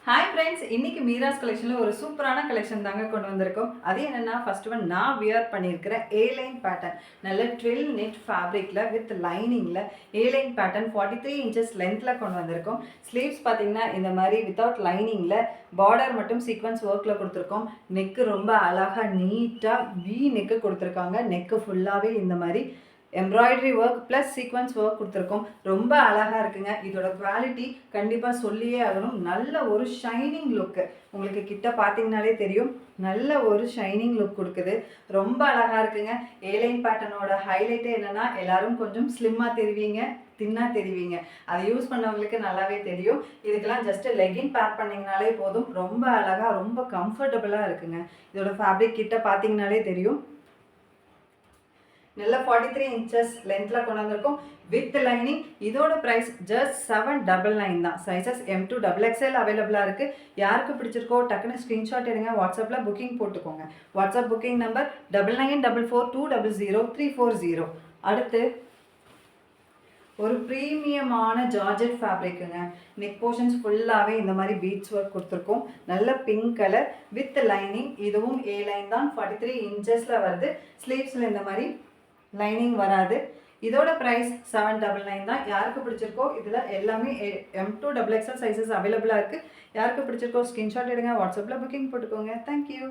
Hi friends, இன்னைக்கு மீராஸ் கலெக்ஷனில் ஒரு சூப்பரான கலெக்ஷன் தாங்க கொண்டு வந்திருக்கோம். அது என்னென்னா, ஃபர்ஸ்ட் ஒன் நான் வியர் பண்ணியிருக்கிற ஏலைன் பேட்டர்ன், நல்ல 12 நெட் ஃபேப்ரிக்கில் வித் லைனிங்கில் ஏலைன் பேட்டர்ன் 43 இன்ச்சஸ் லென்த்தில் கொண்டு வந்திருக்கோம். ஸ்லீவ்ஸ் பார்த்தீங்கன்னா இந்த மாதிரி வித்தவுட் லைனிங்கில் பார்டர் மட்டும் சீக்வன்ஸ் ஒர்க்கில் கொடுத்துருக்கோம். நெக்கு ரொம்ப அழகாக நீட்டாக வி நெக்கு கொடுத்துருக்காங்க. நெக்கு ஃபுல்லாகவே இந்த மாதிரி embroidery work plus sequence work கொடுத்துருக்கோம். ரொம்ப அழகாக இருக்குங்க. இதோட குவாலிட்டி கண்டிப்பாக சொல்லியே ஆகணும். நல்ல ஒரு ஷைனிங் லுக்கு உங்களுக்கு கிட்ட பார்த்தீங்கனாலே தெரியும். நல்ல ஒரு ஷைனிங் லுக் கொடுக்குது. ரொம்ப அழகாக இருக்குங்க. ஏலைன் பேட்டர்னோட ஹைலைட்டே என்னென்னா, எல்லாரும் கொஞ்சம் ஸ்லிம்மாக தெரிவிங்க, தின்னாக தெரிவிங்க. அதை யூஸ் பண்ணவங்களுக்கு நல்லாவே தெரியும். இதுக்கெல்லாம் ஜஸ்ட் லெகின் பேர் பண்ணிங்கனாலே போதும். ரொம்ப அழகாக ரொம்ப கம்ஃபர்டபுளாக இருக்குங்க. இதோட ஃபேப்ரிக் கிட்ட பார்த்தீங்கனாலே தெரியும். நல்ல 43 இன்ச்சஸ் லென்த்தில் கொண்டு வந்திருக்கோம் வித் லைனிங். இதோட ப்ரைஸ் ஜஸ்ட் 799 தான். சைஸஸ் M2 XXL அவைலபிளாக இருக்குது. யாருக்கு பிடிச்சிருக்கோ டக்குன்னு ஸ்க்ரீன்ஷாட் எடுங்க, வாட்ஸ்அப்பில் புக்கிங் போட்டுக்கோங்க. WhatsApp booking number 994442000340. அடுத்து ஒரு ப்ரீமியமான ஜார்ஜெட் ஃபேப்ரிக்குங்க. நெக் போர்ஷன்ஸ் ஃபுல்லாகவே இந்த மாதிரி பீட்ஸ் ஒர்க் கொடுத்துருக்கோம். நல்ல பிங்க் கலர் வித் லைனிங். இதுவும் ஏ லைன் தான், 43 இன்ச்சஸில் வருது. ஸ்லீவ்ஸில் இந்த மாதிரி லைனிங் வராது. இதோட ப்ரைஸ் 799 தான். யாருக்கு பிடிச்சிருக்கோ இதில் எல்லாமே M2 XXL சைஸஸ் அவைலபிளாக இருக்குது. யாருக்கு பிடிச்சிருக்கோ ஸ்க்ரீன்ஷாட் எடுங்க, வாட்ஸ்அப்பில் புக்கிங் போட்டுக்கோங்க. தேங்க்யூ.